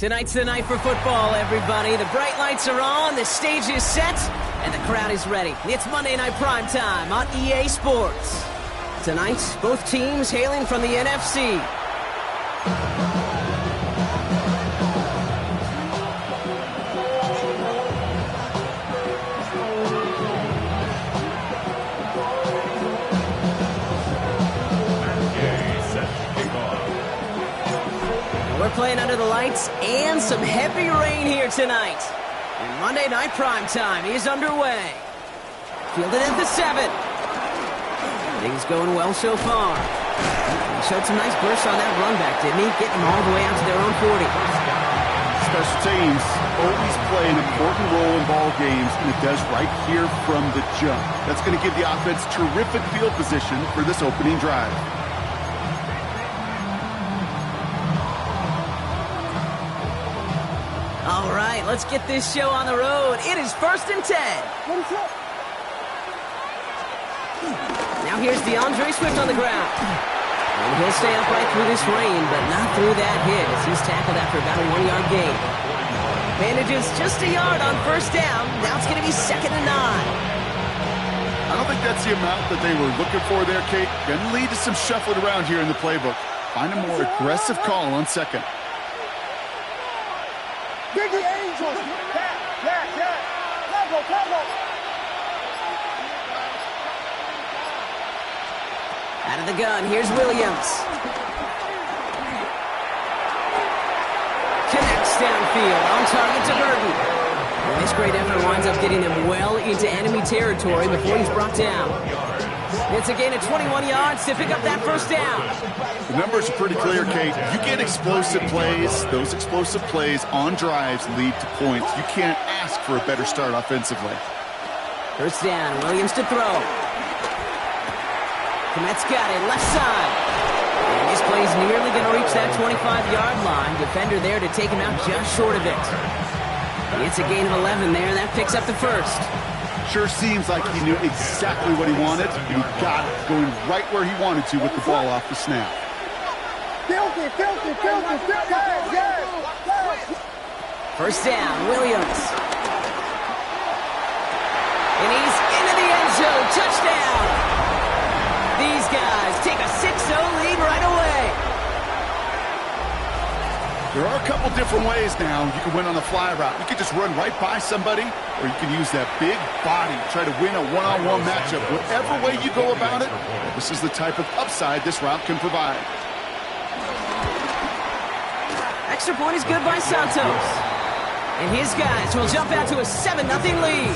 Tonight's the night for football, everybody. The bright lights are on, the stage is set, and the crowd is ready. It's Monday Night Primetime on EA Sports. Tonight, both teams hailing from the NFC. We're playing under the lights and some heavy rain here tonight. And Monday Night Primetime is underway. Fielded at the 7. Things going well so far. He showed some nice bursts on that run back, didn't he? Getting them all the way out to their own 40. Special teams always play an important role in ball games, and it does right here from the jump. That's going to give the offense terrific field position for this opening drive. All right, let's get this show on the road. It is 1st and 10. Now here's DeAndre Swift on the ground. And he'll stay upright through this rain, but not through that hit as he's tackled after about a 1-yard gain. Manages just a yard on 1st down. Now it's going to be 2nd and 9. I don't think that's the amount that they were looking for there, Kate. Going to lead to some shuffling around here in the playbook. Find a more aggressive call on 2nd. Dig the Angels! Yeah! Tempo! Out of the gun, here's Williams. Connects downfield, on target to Burton. And this great effort winds up getting them well into enemy territory before he's brought down. It's a gain of 21 yards to pick up that 1st down. The numbers are pretty clear, Kate. You get explosive plays. Those explosive plays on drives lead to points. You can't ask for a better start offensively. 1st down, Williams to throw. Komet's got it, left side. And this play's nearly going to reach that 25-yard line. Defender there to take him out just short of it. It's a gain of 11 there. That picks up the 1st. Sure seems like he knew exactly what he wanted, and he got it, going right where he wanted to with the ball off the snap. Filthy! 1st down, Williams. And he's into the end zone. Touchdown! These guys take a 6-0 lead right away. There are a couple different ways now. You can win on the fly route. You can just run right by somebody, or you can use that big body, try to win a one-on-one matchup. Whatever way you go about it, this is the type of upside this route can provide. Extra point is good by Santos. And his guys will jump out to a 7-0 lead.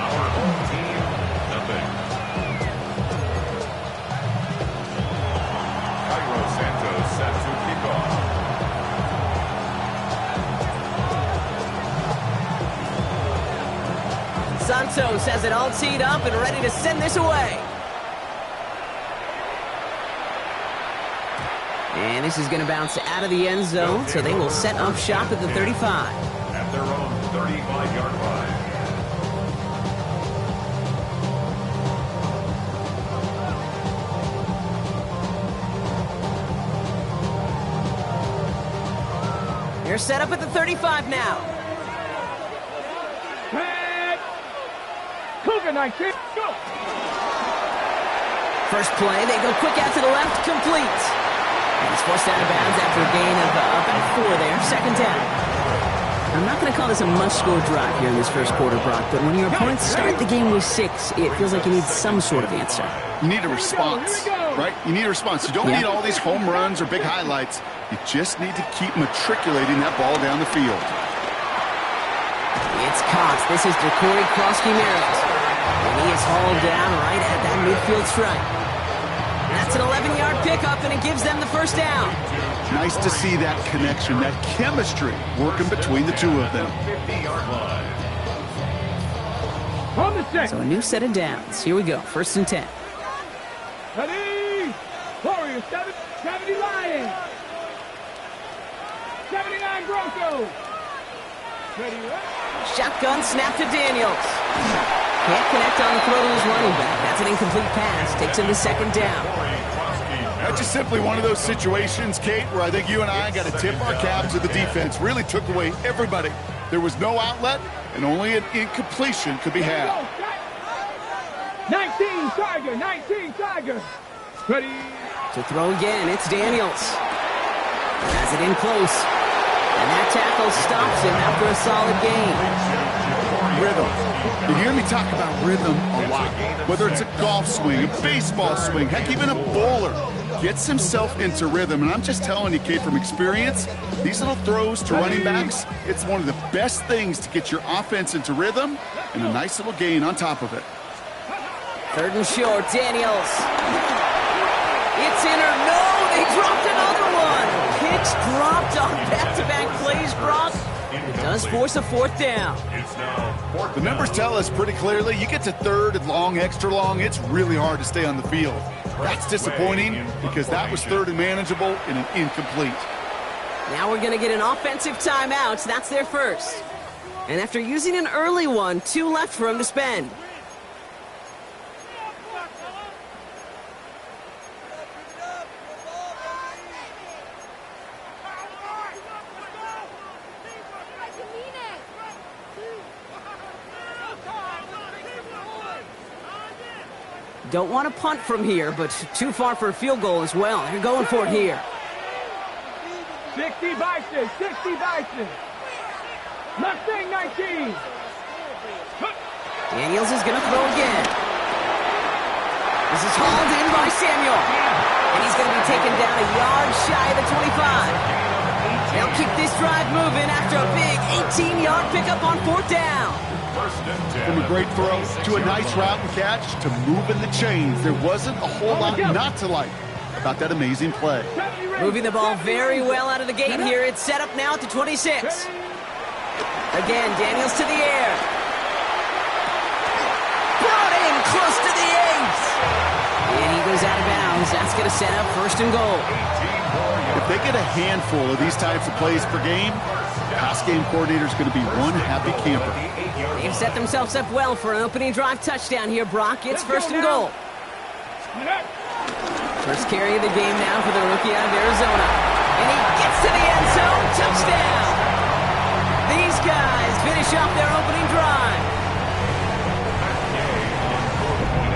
Our home team, nothing. Cairo Santos set to kick off. Santos has it all teed up and ready to send this away. And this is going to bounce out of the end zone, so they will set up shop at the 35. At their own 35-yard line. They're set up at the 35 now. Cougar 19, go! First play, they go quick out to the left, complete. And he's forced out of bounds after a gain of about 4 there, 2nd down. I'm not going to call this a must-score drive here in this 1st quarter, Brock, but when your opponents start the game with 6, it feels like you need some sort of answer. You need a response, right? You need a response. You don't need all these home runs or big highlights. You just need to keep matriculating that ball down the field. It's caught. This is DeCorey Cross-Ramirez. And he is hauled down right at that midfield stripe. That's an 11-yard pickup, and it gives them the 1st down. Nice to see that connection, that chemistry working between the two of them. 50-yard line. On the 6. So a new set of downs. Here we go. 1st and 10. Ready? Warriors, 70 Lions. 79 Broncos. Ready, right? Shotgun snap to Daniels. Can't connect on the throw to his running back. That's an incomplete pass. Takes him to 2nd down. That's just simply one of those situations, Kate, where I think you and I got to tip our cap to the defense. Really took away everybody. There was no outlet, and only an incompletion could be had. 19 Tiger, 19 Tiger. Ready? To throw again, it's Daniels. Has it in close. And that tackle stops him after a solid gain. Rhythm. You hear me talk about rhythm a lot. Whether it's a golf swing, a baseball swing, heck, even a bowler gets himself into rhythm. And I'm just telling you, Kate, from experience, these little throws to running backs, it's one of the best things to get your offense into rhythm and a nice little gain on top of it. 3rd and short, Daniels. It's in or no, they dropped another one. Kicks dropped on back-to-back plays, Brock. It does force a 4th down. The numbers tell us pretty clearly, you get to 3rd and long, extra long, it's really hard to stay on the field. That's disappointing because that was 3rd and manageable and an incomplete. Now we're going to get an offensive timeout. That's their first. And after using an early one, 2 left for him to spend. Don't want to punt from here, but too far for a field goal as well. They're going for it here. 60 Bison, 60 Bison. Mustang 19. Daniels is going to throw again. This is hauled in by Samuel. And he's going to be taken down a yard shy of the 25. They'll keep this drive moving after a big 18-yard pickup on 4th down. From a great throw to a nice route and catch to moving the chains. There wasn't a whole lot not to like about that amazing play. Moving the ball very well out of the gate here. It's set up now at the 26. Again, Daniels to the air. Brought in close to the 8. And he goes out of bounds. That's going to set up 1st and goal. If they get a handful of these types of plays per game, the pass game coordinator is going to be one happy camper. They've set themselves up well for an opening drive touchdown here, Brock. It's 1st and goal. First carry of the game now for the rookie out of Arizona. And he gets to the end zone. Touchdown! These guys finish off their opening drive.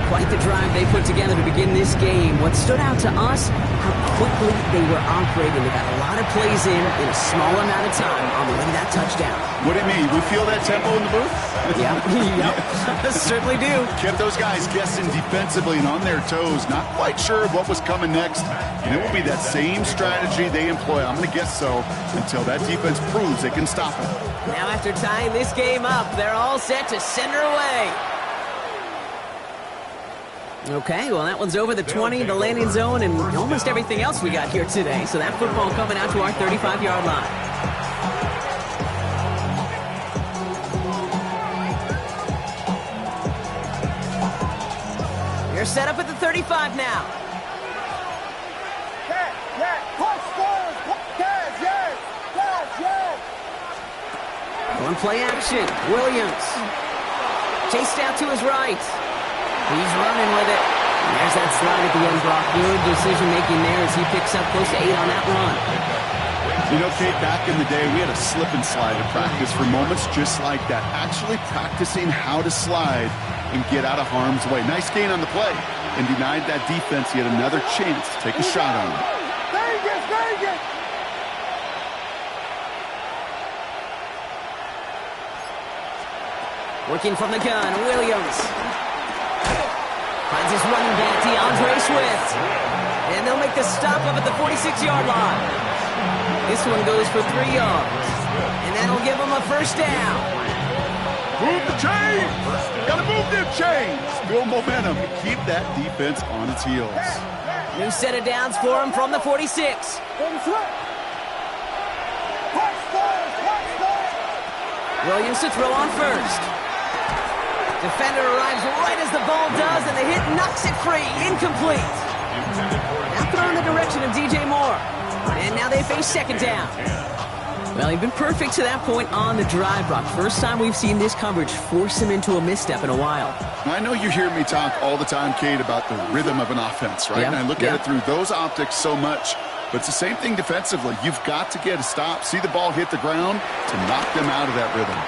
Quite the drive they put together to begin this game. What stood out to us, how quickly they were operating. They got a lot of plays in a small amount of time on the way to that touchdown. What do you mean? We feel that tempo in the booth? Yeah, yep. Certainly do. Kept those guys guessing defensively and on their toes, not quite sure of what was coming next. And it will be that same strategy they employ, I'm going to guess so, until that defense proves they can stop it. Now after tying this game up, they're all set to send her away. Okay, well, that one's over the 20, the landing zone, and almost everything else we got here today. So that football coming out to our 35-yard line. You're set up at the 35 now. One play action. Williams. Chased out to his right. He's running with it. And there's that slide at the end, Brock. Good decision-making there as he picks up close to 8 on that run. You know, Kate, back in the day, we had a slip and slide in practice for moments just like that. Actually practicing how to slide and get out of harm's way. Nice gain on the play. And denied that defense yet another chance to take a shot on him. Vegas! Working from the gun, Williams. Finds his running back, DeAndre Swift. And they'll make the stop up at the 46-yard line. This one goes for 3 yards. And that'll give them a 1st down. Move the chains! Gotta move them chains! Build momentum and keep that defense on its heels. New set of downs for him from the 46. Williams to throw on 1st. Defender arrives right as the ball does, and the hit knocks it free. Incomplete. Now thrown in the direction of DJ Moore. And now they face 2nd down. Well, he's been perfect to that point on the drive, Brock. First time we've seen this coverage force him into a misstep in a while. I know you hear me talk all the time, Kate, about the rhythm of an offense, right? Yeah. And I look at it through those optics so much. But it's the same thing defensively. You've got to get a stop, see the ball hit the ground to knock them out of that rhythm.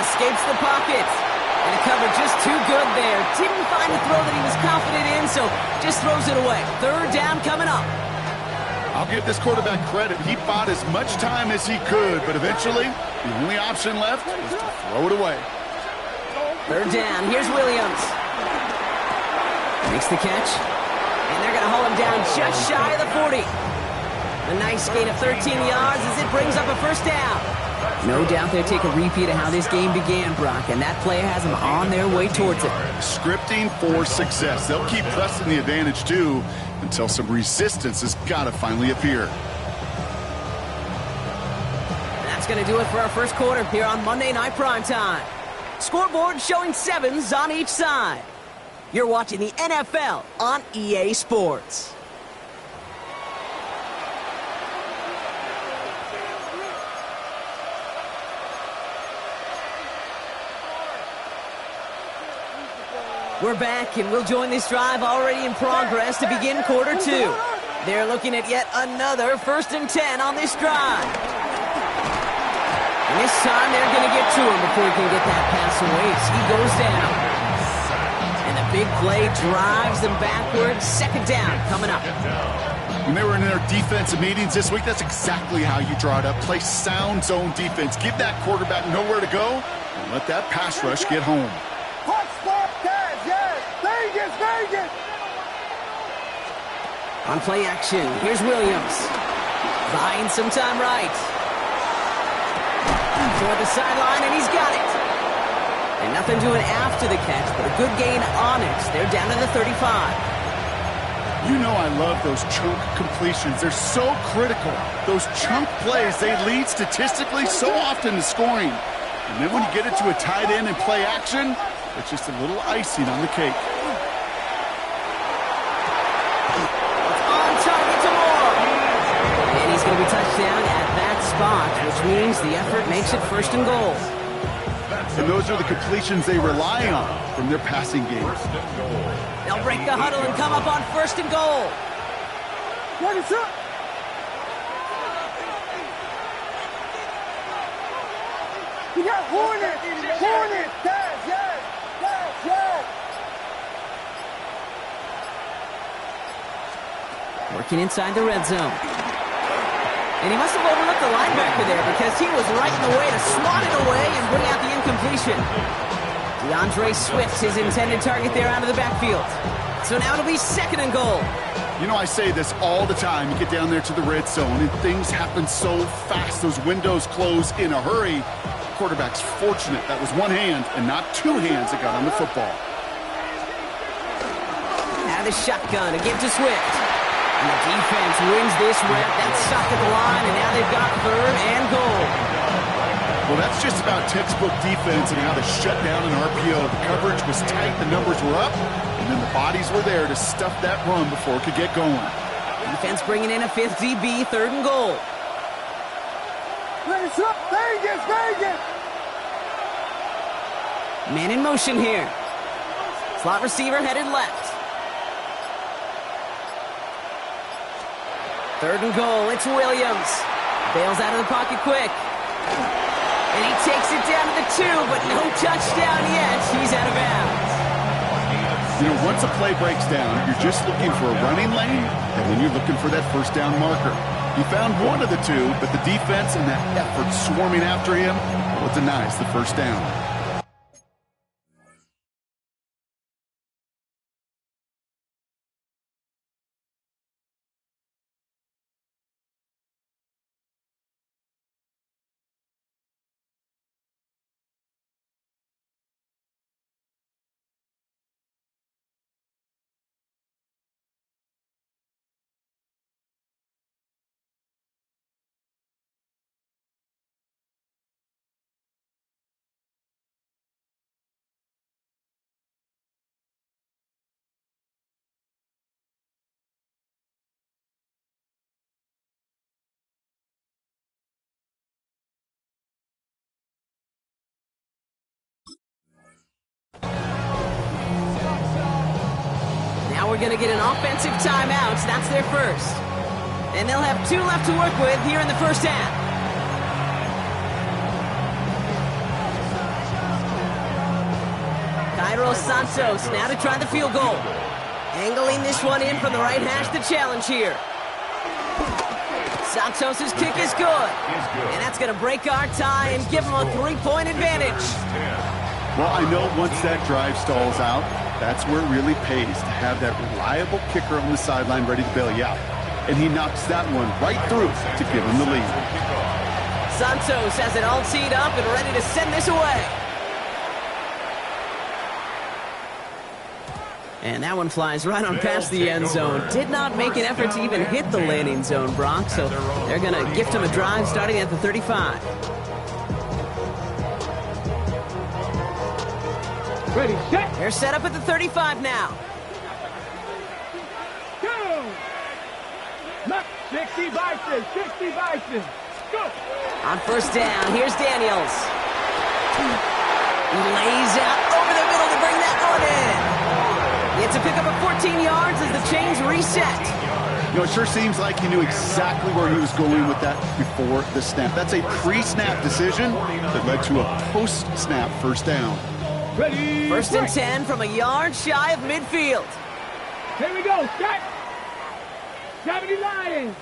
Escapes the pocket. And the cover just too good there. Didn't find a throw that he was confident in, so just throws it away. Third down coming up. I'll give this quarterback credit. He bought as much time as he could, but eventually the only option left was to throw it away. Third down. Here's Williams. Makes the catch. And they're going to hold him down just shy of the 40. A nice gain of 13 yards as it brings up a first down. No doubt they'll take a repeat of how this game began, Brock, and that play has them on their way towards it. Scripting for success. They'll keep pressing the advantage, too, until some resistance has got to finally appear. And that's going to do it for our first quarter here on Monday Night Primetime. Scoreboard showing 7s on each side. You're watching the NFL on EA Sports. We're back, and we'll join this drive already in progress to begin quarter two. They're looking at yet another 1st and 10 on this drive. And this time they're going to get to him before he can get that pass away as he goes down. And the big play drives them backwards. 2nd down coming up. When they were in their defensive meetings this week, that's exactly how you draw it up. Play sound zone defense. Give that quarterback nowhere to go and let that pass rush get home. Vegas! On play action, here's Williams. Buying some time right. Toward the sideline, and he's got it. And nothing doing after the catch, but a good gain on it. They're down to the 35. You know I love those chunk completions. They're so critical. Those chunk plays, they lead statistically so often to scoring. And then when you get it to a tight end and play action, it's just a little icing on the cake. Going to be touchdown at that spot, which means the effort makes it 1st and goal. And those are the completions they rely on from their passing game. They'll break the huddle and come up on 1st and goal. What is up? We got Hornet! Yes! Working inside the red zone. And he must have overlooked the linebacker there because he was right in the way to swat it away and bring out the incompletion. DeAndre Swift, his intended target there out of the backfield. So now it'll be 2nd and goal. You know, I say this all the time. You get down there to the red zone, and things happen so fast. Those windows close in a hurry. The quarterback's fortunate that was one hand and not two hands that got on the football. Out of the shotgun, a give to Swift. And the defense wins this rep. That's stopped at the line, and now they've got 3rd and goal. Well, that's just about textbook defense and how to shut down an RPO. The coverage was tight, the numbers were up, and then the bodies were there to stuff that run before it could get going. Defense bringing in a 5th DB, 3rd and goal. Vegas! Man in motion here. Slot receiver headed left. 3rd and goal, it's Williams. Bails out of the pocket quick. And he takes it down to the 2, but no touchdown yet. He's out of bounds. You know, once a play breaks down, you're just looking for a running lane, and then you're looking for that 1st down marker. He found one of the 2, but the defense and that effort swarming after him, well, it denies the 1st down. we're going to get an offensive timeout. That's their first. And they'll have 2 left to work with here in the first half. Cairo Santos now to try the field goal. Angling this one in from the right hash, the challenge here. Santos' kick is good. And that's going to break our tie and give them a 3-point advantage. Well, I know once that drive stalls out, that's where it really pays to have that reliable kicker on the sideline ready to bail you out. And he knocks that one right through to give him the lead. Santos has it all teed up and ready to send this away. And that one flies right on past the end zone. Did not make an effort to even hit the landing zone, Brock. So they're going to gift him a drive starting at the 35. Ready, set. They're set up at the 35 now. Go. Look, 60 Bison, 60 Bison. Go. On first down, here's Daniels. He lays out over the middle to bring that one in. He gets a pick up of 14 yards as the chains reset. You know, it sure seems like he knew exactly where he was going with that before the snap. That's a pre-snap decision that led to a post-snap first down. Ready. First and 10 from a yard shy of midfield. Here we go, set. 70 Lions.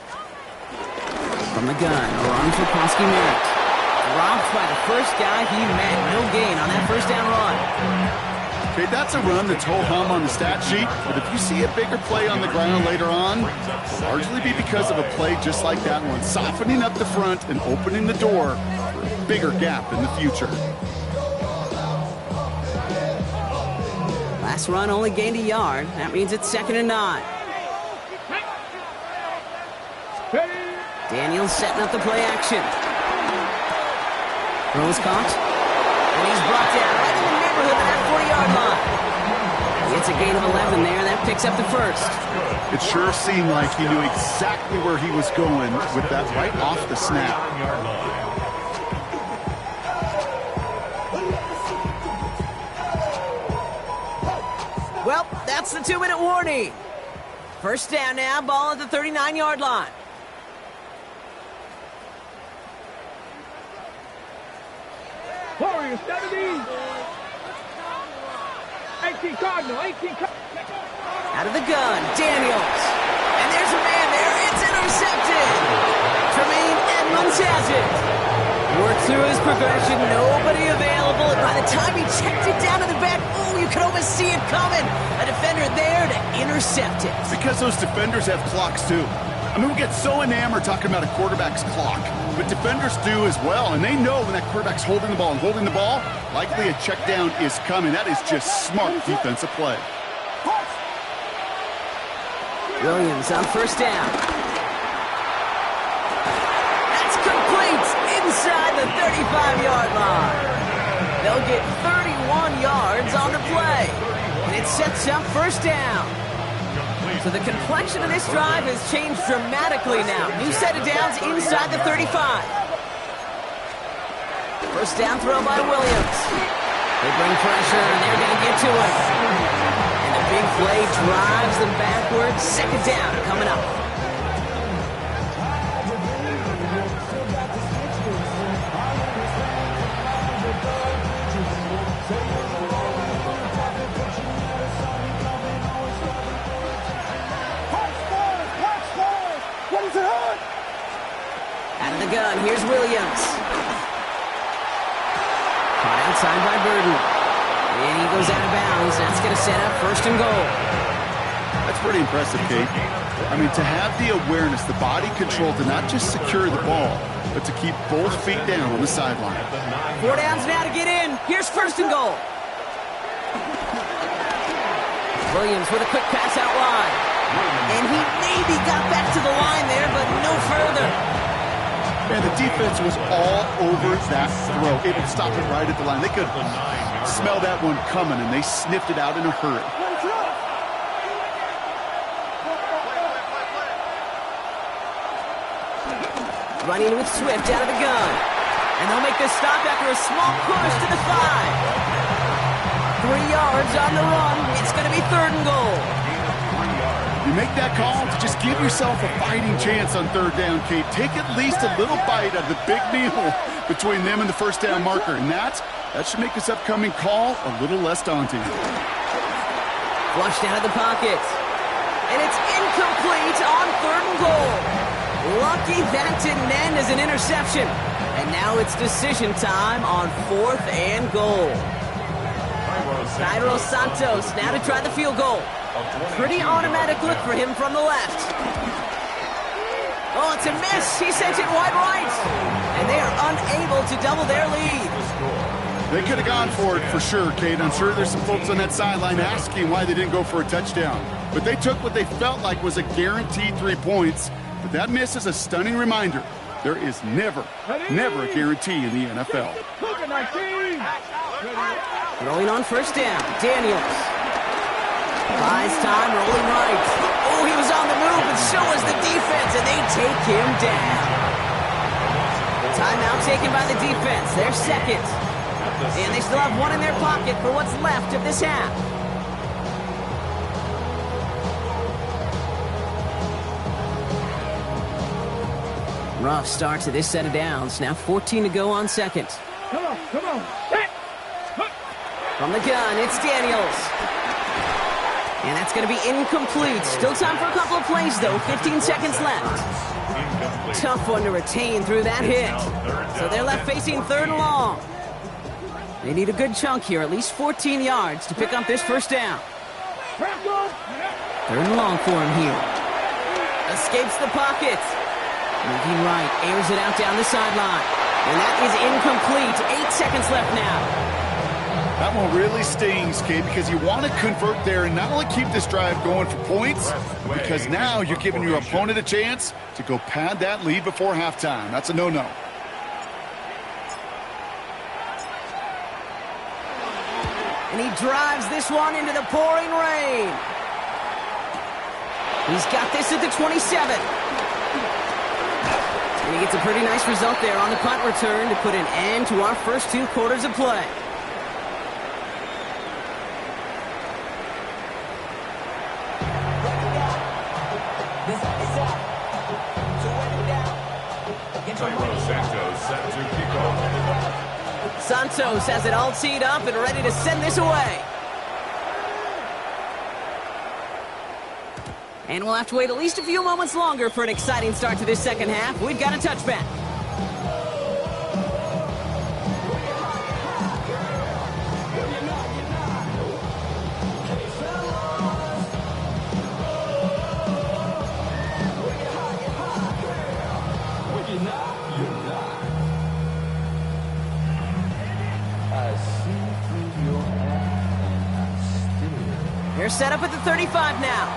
From the gun, a run for Koski Merritt. Dropped by the first guy he met. No gain on that first down run. Okay, that's a run that's ho-hum on the stat sheet, but if you see a bigger play on the ground later on, it'll largely be because of a play just like that one, softening up the front and opening the door for a bigger gap in the future. Last run only gained a yard. That means it's 2nd and 9. Daniels setting up the play action. Throw is caught. And he's brought down right in the neighborhood of that 40-yard line. Gets a gain of 11 there. That picks up the first. It sure seemed like he knew exactly where he was going with that right off the snap. Well, that's the 2-minute warning. First down now, ball at the 39-yard line. Warriors, 70. 18 Cardinal, 18 Cardinal. Out of the gun, Daniels. And there's a man there. It's intercepted. Tremaine Edmonds has it. Worked through his progression, nobody available. And by the time he checked it down to the back, oh, you could almost see it coming. A defender there to intercept it. Because those defenders have clocks too. I mean, we get so enamored talking about a quarterback's clock, but defenders do as well, and they know when that quarterback's holding the ball, likely a check down is coming. That is just smart defensive play. Williams on first down. That's complete inside the 35-yard line. They'll get 31 yards on the play, and it sets up first down. So the complexion of this drive has changed dramatically now. New set of downs inside the 35. First down throw by Williams. They bring pressure, and they're going to get to it. And the big play drives them backwards. Second down coming up. Out of the gun, here's Williams. Caught outside by Burden. And he goes out of bounds. That's going to set up first and goal. That's pretty impressive, Kate. I mean, to have the awareness, the body control to not just secure the ball, but to keep both feet down on the sideline. 4 downs now to get in. Here's first and goal. Williams with a quick pass out wide. And he maybe got back to the line there, but no further. And the defense was all over that throw. Able to stop it right at the line. They could smell that one coming, and they sniffed it out in a hurry. Running with Swift out of the gun. And they'll make this stop after a small push to the 5. 3 yards on the run. It's going to be third and goal. You make that call to just give yourself a fighting chance on third down, Kate. Take at least a little bite out of the big meal between them and the first down marker. And that should make this upcoming call a little less daunting. Flushed out of the pocket. And it's incomplete on third and goal. Lucky that didn't end as an interception. And now it's decision time on fourth and goal. Cairo Santos now to try the field goal. Pretty automatic look for him from the left. Oh, it's a miss. He sent it wide right. And they are unable to double their lead. They could have gone for it for sure, Kate. I'm sure there's some folks on that sideline asking why they didn't go for a touchdown. But they took what they felt like was a guaranteed 3 points. But that miss is a stunning reminder. There is never a guarantee in the NFL. Throwing on first down, Daniels. Buys time, rolling right. Oh, he was on the move, and so was the defense, and they take him down. Timeout taken by the defense, their second. And they still have one in their pocket for what's left of this half. Rough start to this set of downs. Now 14 to go on second. Come on. From the gun, it's Daniels. And that's going to be incomplete. Still time for a couple of plays, though. 15 seconds left. Tough one to retain through that hit. So they're left facing third and long. They need a good chunk here, at least 14 yards to pick up this first down. Third and long for him here. Escapes the pocket. Moving right, airs it out down the sideline. And that is incomplete. 8 seconds left now. That one really stings, Kate, because you want to convert there and not only keep this drive going for points, because now you're giving your opponent a chance to go pad that lead before halftime. That's a no-no. And he drives this one into the pouring rain. He's got this at the 27. And he gets a pretty nice result there on the punt return to put an end to our first 2 quarters of play. Santos has it all teed up and ready to send this away. And we'll have to wait at least a few moments longer for an exciting start to this second half. We've got a touchback. They're set up at the 35 now.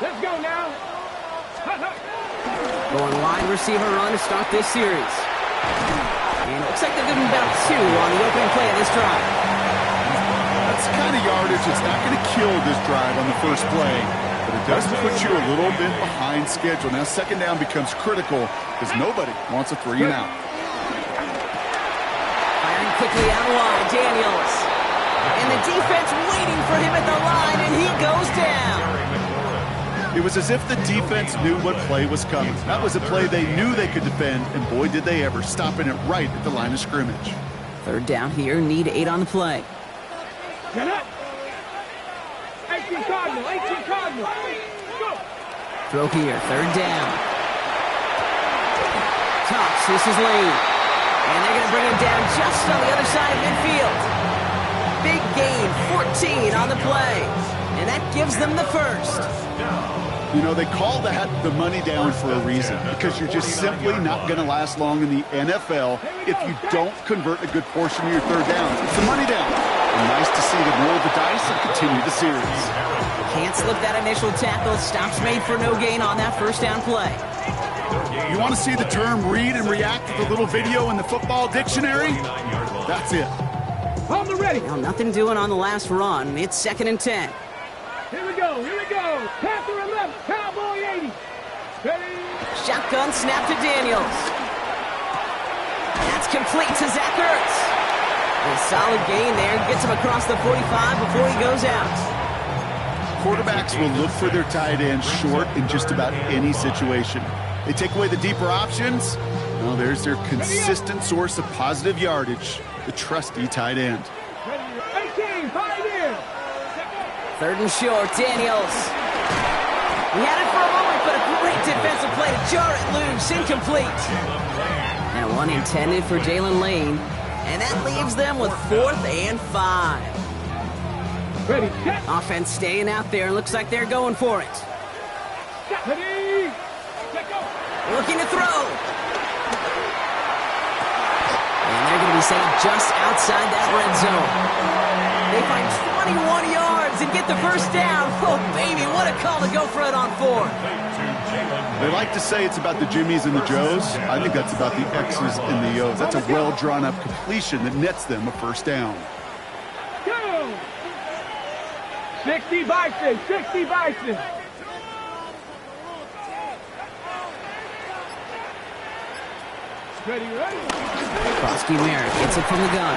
Let's go now. Going wide receiver run to start this series. And it looks like they're giving about 2 on the opening play of this drive. That's the kind of yardage that's not going to kill this drive on the first play, but it does put you a little bit behind schedule. Now second down becomes critical because nobody wants a 3 and out. Firing quickly out wide, Daniels. And the defense waiting for him at the line, and he goes down. It was as if the defense knew what play was coming. That was a play they knew they could defend, and boy, did they ever, stopping it right at the line of scrimmage. Third down here, need 8 on the play. Get up. 18 Cardinal. Go. Throw here, third down. Tops, this is Lane. And they're going to bring him down just on the other side of midfield. Big gain, 14 on the play. And that gives them the first. You know, they call that the money down for a reason, because you're just simply not going to last long in the NFL if you don't convert a good portion of your third down. It's the money down. And nice to see them roll the dice and continue the series. Can't slip that initial tackle. Stops made for no gain on that first down play. You want to see the term read and react to the little video in the football dictionary? That's it. On the ready. Now, nothing doing on the last run. It's 2nd and 10. Here we go. Panther 11, Cowboy 80. Ready. Shotgun snap to Daniels. That's complete to Zach Ertz. A solid gain there. Gets him across the 45 before he goes out. Quarterbacks will look for their tight end short in just about any situation. They take away the deeper options. Well, there's their consistent source of positive yardage, the trusty tight end. 18, 5 in. 3rd and short, Daniels. He had it for a moment, but a great defensive play to jar it loose, incomplete. And one intended for Jalen Lane, and that leaves them with 4th and 5. Ready, set. Offense staying out there, and looks like they're going for it. Ready, set, go. Looking to throw. And they're going to be safe just outside that red zone. They find 21 yards and get the first down. Oh, baby, what a call to go for it on 4th. They like to say it's about the Jimmies and the Joes. I think that's about the X's and the O's. That's a well-drawn-up completion that nets them a first down. Go. 60 Bison, 60 Bison. Ready. Krosky Merritt gets it from the gun.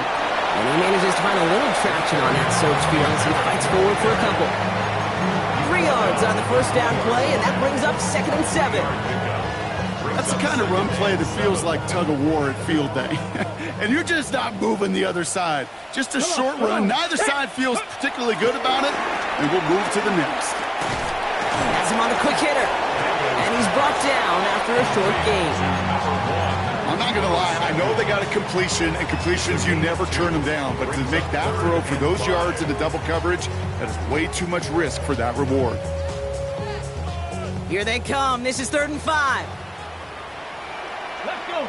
And he manages to find a little traction on that search field as he fights forward for a couple. 3 yards on the first down play, and that brings up 2nd and 7. That's the kind of run play that feels like tug-of-war at field day. And you're just not moving the other side. Just a short run. Neither side feels particularly good about it, and we'll move to the next. Has him on a quick hitter. And he's brought down after a short gain. I'm not going to lie. I know they got a completion, and completions, you never turn them down. But to make that throw for those yards in the double coverage, that is way too much risk for that reward. Here they come. This is 3rd and 5. Let's go.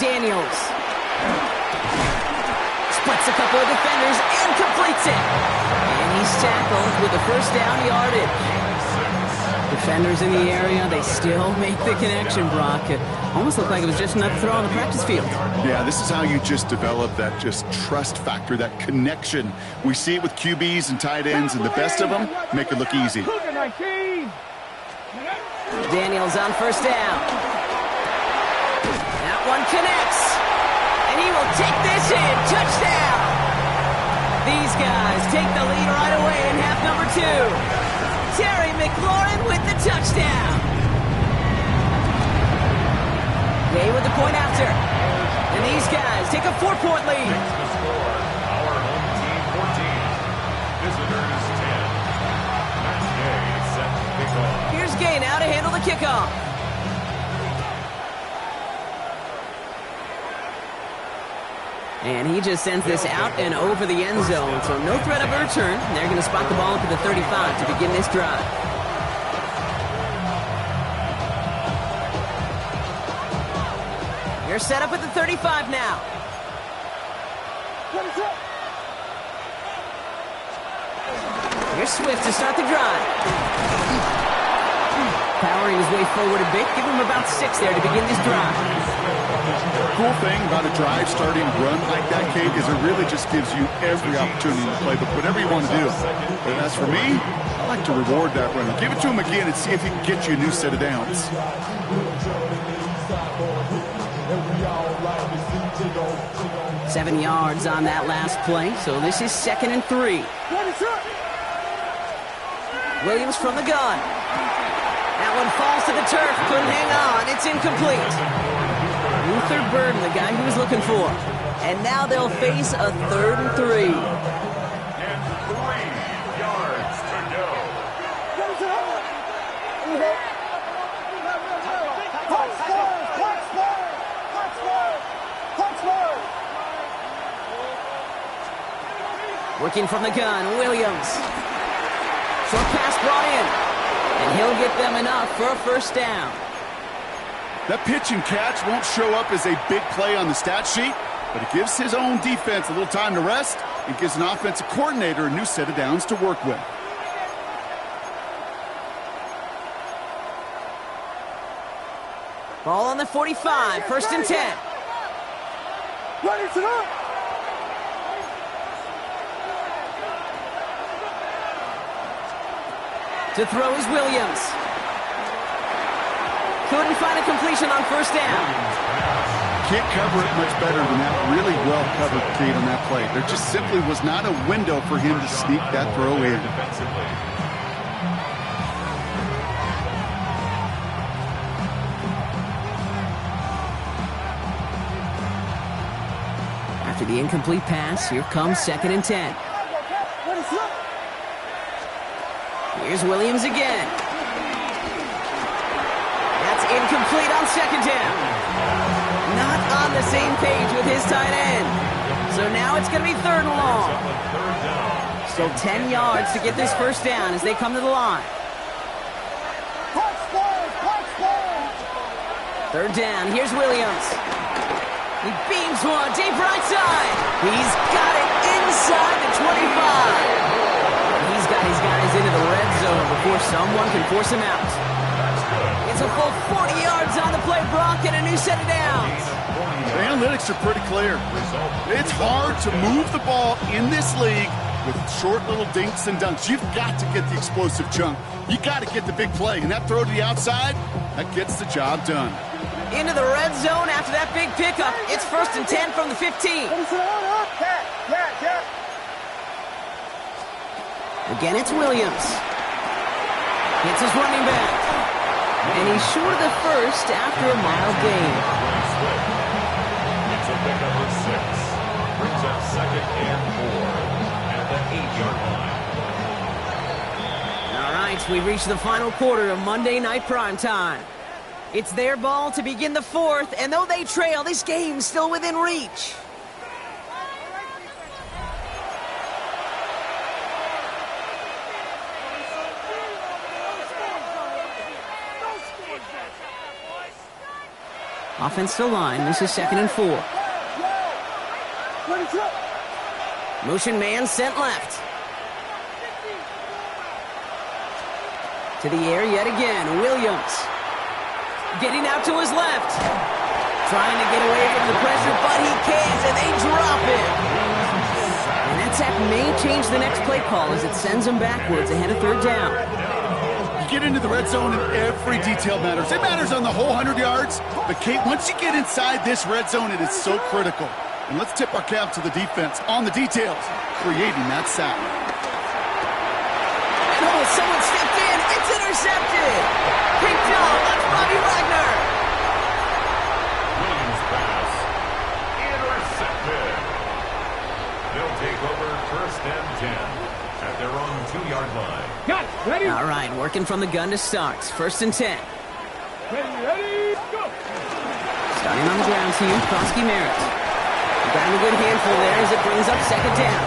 Daniels. Splits a couple of defenders and completes it. And he's tackled with a first down yardage. Defenders in the area, they still make the connection, Brock. It almost looked like it was just another throw on the practice field. Yeah, this is how you just develop that just trust factor, that connection. We see it with QBs and tight ends, and the best of them make it look easy. Daniels on first down. That one connects. And he will take this in. Touchdown! These guys take the lead right away in half number 2. Terry McLaurin with the touchdown. Gay with the point after. And these guys take a 4-point lead. The score, our home team 14, visitors 10. Matt Gay set to kick off. Here's Gay now to handle the kickoff. And he just sends this out and over the end zone. So no threat of a return. They're going to spot the ball up at the 35 to begin this drive. They're set up at the 35 now. Here's Swift to start the drive. Powering his way forward a bit. Give him about 6 there to begin this drive. Cool thing about a drive starting run like that, Kate, is it really just gives you every opportunity to play whatever you want to do. But as for me, I like to reward that runner. Give it to him again and see if he can get you a new set of downs. 7 yards on that last play, so this is 2nd and 3. Williams from the gun. That one falls to the turf, couldn't hang on, it's incomplete. Luther Burden, the guy he was looking for. And now they'll face a 3rd and 3. And 3 yards to go. Working from the gun, Williams. Short pass brought in. And he'll get them enough for a first down. That pitch and catch won't show up as a big play on the stat sheet, but it gives his own defense a little time to rest and gives an offensive coordinator a new set of downs to work with. Ball on the 45, 1st and 10. To throw is Williams. Couldn't find a completion on first down. can't cover it much better than that. Really well covered, Kate, on that play. There just simply was not a window for him to sneak that throw in. Defensively. After the incomplete pass, here comes 2nd and 10. Here's Williams again. That's incomplete on 2nd down. Not on the same page with his tight end. So now it's going to be 3rd and long. Still 10 yards to get this first down as they come to the line. 3rd down, here's Williams. He beams one, deep right side. He's got it inside the 25. He's got his guys into the red zone before someone can force him out. It's a full 40 yards on the play, Brock, and a new set of downs. The analytics are pretty clear. It's hard to move the ball in this league with short little dinks and dunks. You've got to get the explosive chunk. You got to get the big play, and that throw to the outside, that gets the job done. Into the red zone after that big pickup. It's 1st and 10 from the 15. Again, it's Williams. It's his running back. And he's short of the first after a mild gain. It's a pickup of 6. Brings up 2nd and 4 at the 8-yard line. All right, we've reached the final quarter of Monday Night Primetime. It's their ball to begin the 4th, and though they trail, this game's still within reach. Offensive line, this is 2nd and 4. Motion man sent left. To the air yet again, Williams. Getting out to his left. Trying to get away from the pressure, but he can't, and they drop it. And that sack may change the next play call as it sends them backwards ahead of 3rd down. You get into the red zone and every detail matters. It matters on the whole 100 yards. But, Kate, once you get inside this red zone, it is so critical. And let's tip our cap to the defense on the details, creating that sack. And oh, someone stepped in. It's intercepted. Picked off. That's Bobby Wagner. Williams pass. Intercepted. They'll take over 1st and 10 at their own 2-yard line. Got it. Ready? All right, working from the gun to start. 1st and 10. Ready, go. Starting on the ground team, Krosky Merritt. Got him a good handful there as it brings up 2nd down.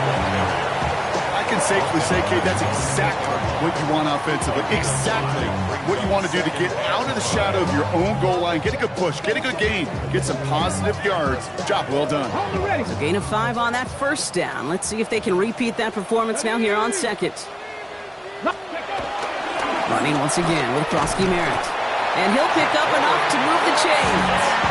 I can safely say, Kate, that's exactly what you want offensively. Exactly what you want to do to get out of the shadow of your own goal line, get a good push, get a good gain, get some positive yards. Job well done. Hold it ready. So gain of 5 on that 1st down. Let's see if they can repeat that performance now here on 2nd. Running once again with Krosky Merritt. And he'll pick up enough to move the chains.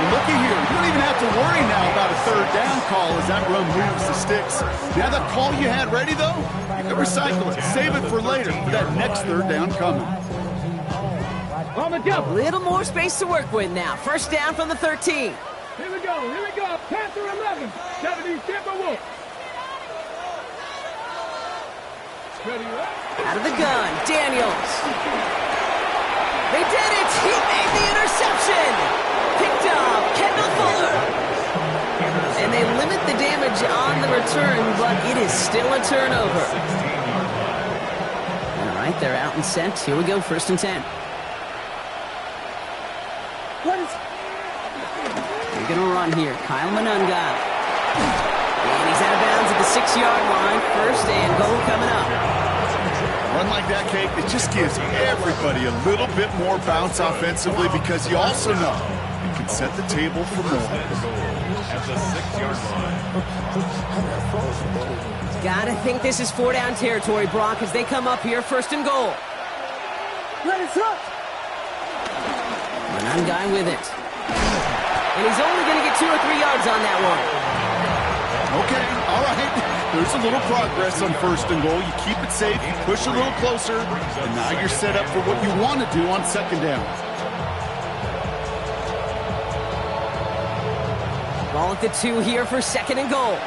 Looky here, you don't even have to worry now about a 3rd down call as that run moves the sticks. Now that call you had ready, though, you can recycle it. Save it for later for that next 3rd down coming. On the jump. A little more space to work with now. 1st down from the 13. Here we go. Here we go. Panther 11. 70 Timberwolf. Ready, right? Out of the gun, Daniels. They did it! He made the interception! Picked up Kendall Fuller. And they limit the damage on the return, but it is still a turnover. All right, they're out and set. Here we go, 1st and 10. They're going to run here. Kyle Monangai. And he's out of bounds at the 6-yard line. 1st and goal coming up. Run like that, Kate, it just gives everybody a little bit more bounce offensively because you also know you can set the table for more. At the 6-yard line. Gotta think this is 4-down territory, Brock, as they come up here, 1st and goal. Monangai with it. And he's only gonna get 2 or 3 yards on that one. Okay, all right. There's a little progress on 1st and goal. You keep it safe, you push a little closer, and now you're set up for what you want to do on 2nd down. Ball at the 2 here for second and goal.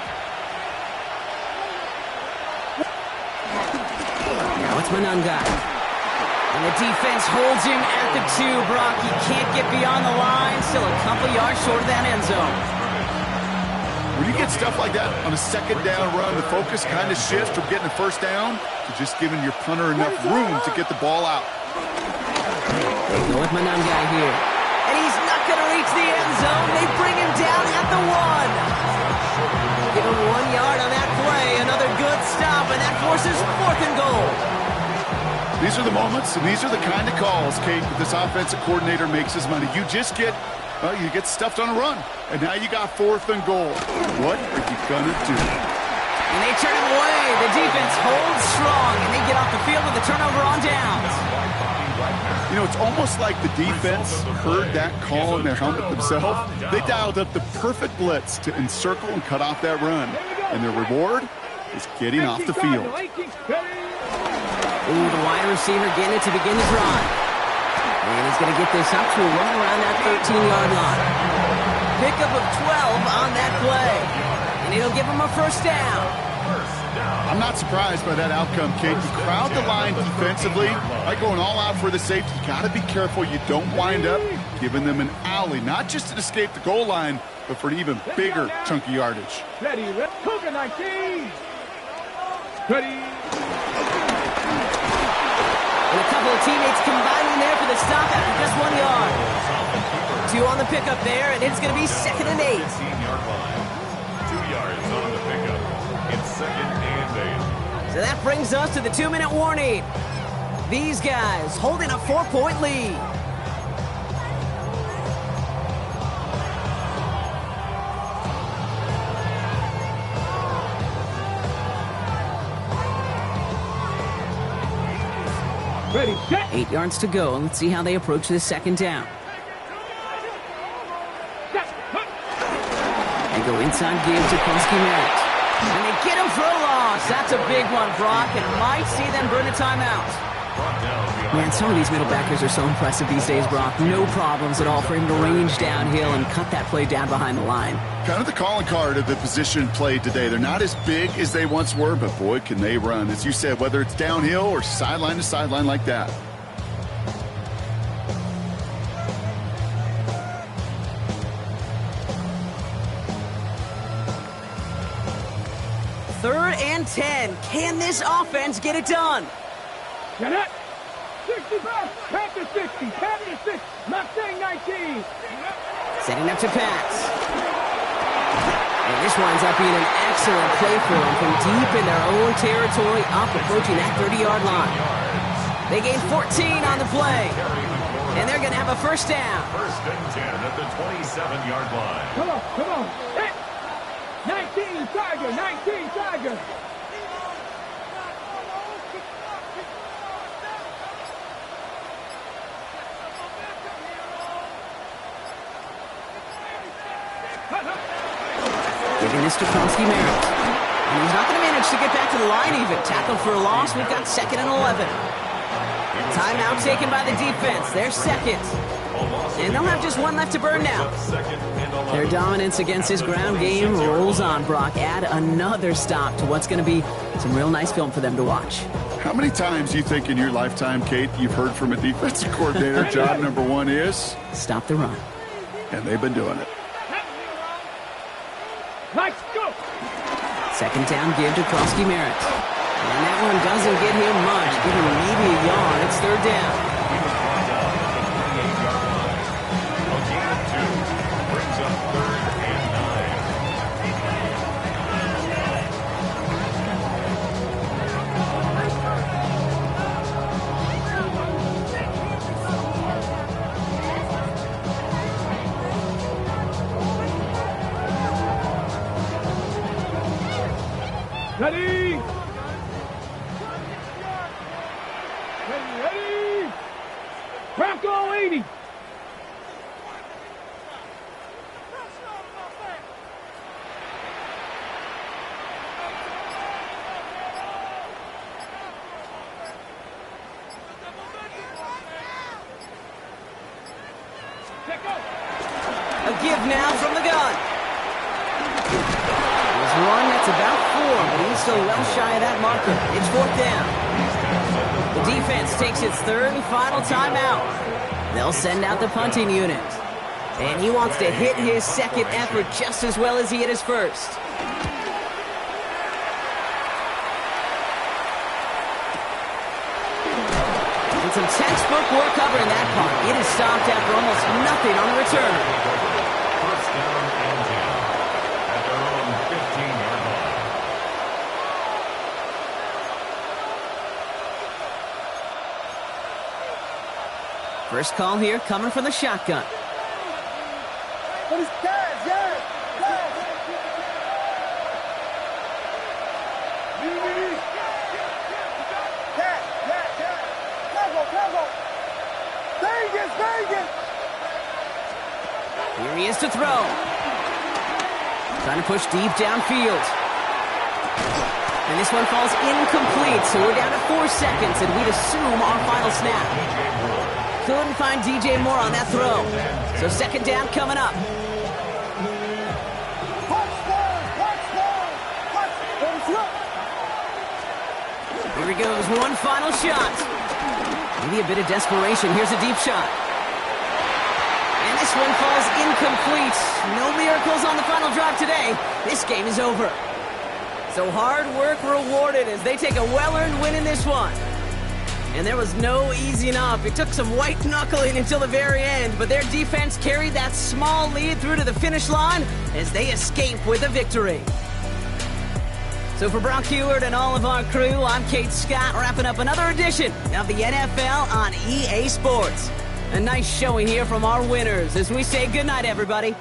Now it's Monangai. And the defense holds him at the 2, Brock. He can't get beyond the line. Still a couple yards short of that end zone. When you get stuff like that on a second down run, the focus kind of shifts from getting a first down to just giving your punter enough room to get the ball out. They go with Monangai here. And he's not going to reach the end zone. They bring him down at the 1. Give him 1 yard on that play. Another good stop, and that forces fourth and goal. These are the moments, and these are the kind of calls, Kate, that this offensive coordinator makes his money. You just get, you get stuffed on a run, and now you got fourth and goal. What are you going to do? And they turn him away. The defense holds strong, and they get off the field with a turnover on downs. You know, it's almost like the defense heard that call in their helmet themselves. They dialed up the perfect blitz to encircle and cut off that run. And their reward is getting off the field. Ooh, the wide receiver getting it to begin the drive. And he's going to get this up to a run around that 13-yard line. Pickup of 12 on that play. And it'll give him a first down. I'm not surprised by that outcome, Kate. You crowd the line defensively by going all out for the safety. You got to be careful you don't wind up giving them an alley, not just to escape the goal line, but for an even bigger chunk of yardage. Ready, Cougar 19. Ready. And a couple of teammates combining there for the stop after just 1 yard. 2 on the pickup there, and it's going to be second and 8. 15-yard line. 2 yards on the pickup. It's second and 8. So that brings us to the 2-minute warning. These guys holding a 4-point lead. Ready, set. 8 yards to go. Let's see how they approach this second down. They go inside game to Polsky-Merritt. And they get him for a loss. That's a big one, Brock, and might see them burn a timeout. Man, some of these middle backers are so impressive these days, Brock. No problems at all for him to range downhill and cut that play down behind the line. Kind of the calling card of the position played today. They're not as big as they once were, but boy, can they run. As you said, whether it's downhill or sideline to sideline like that. Third and 10. Can this offense get it done? Get it. 65. Panther 60. Panther 6. Mustang 19. Setting up to pass. And this winds up being an excellent play for them from deep in their own territory, up approaching that 30-yard line. They gain 14 on the play. And they're going to have a first down. First and 10 at the 27-yard line. Come on, come on. Hit. 19 Tiger. 19 Tiger. Giving this to Polsky-Merritt. And he's not going to manage to get back to the line even. Tackle for a loss. We've got second and 11. Timeout taken by the defense. They're second. And they'll have just one left to burn now. Their dominance against this ground game rolls on, Brock. Add another stop to what's going to be some real nice film for them to watch. How many times do you think in your lifetime, Kate, you've heard from a defensive coordinator, job number one is? Stop the run. And they've been doing it. Let's go. Second down give to Polsky-Merritt. And that one doesn't get him much. Give him maybe a yard. It's third down. Ready. Ready. Bronco 80. A give now from the gun. He's one that's about 4, but he's still well shy of that marker. It's 4th down. The defense takes its 3rd and final timeout. They'll send out the punting unit. And he wants to hit his 2nd effort just as well as he hit his 1st. And some textbook work covering that part. It is stopped after almost nothing on the return. 1st down and 10 at their own 15-yard line. First call here coming from the shotgun. Here he is to throw. Trying to push deep downfield. And this one falls incomplete, so we're down to 4 seconds, and we'd assume our final snap. Couldn't find DJ Moore on that throw. So 2nd down coming up. Here he goes, one final shot. Maybe a bit of desperation. Here's a deep shot. And this one falls incomplete. No miracles on the final drive today. This game is over. So hard work rewarded as they take a well-earned win in this one. And there was no easing up. It took some white knuckling until the very end, but their defense carried that small lead through to the finish line as they escape with a victory. So for Brock Huard and all of our crew, I'm Kate Scott, wrapping up another edition of the NFL on EA Sports. A nice showing here from our winners as we say goodnight, everybody.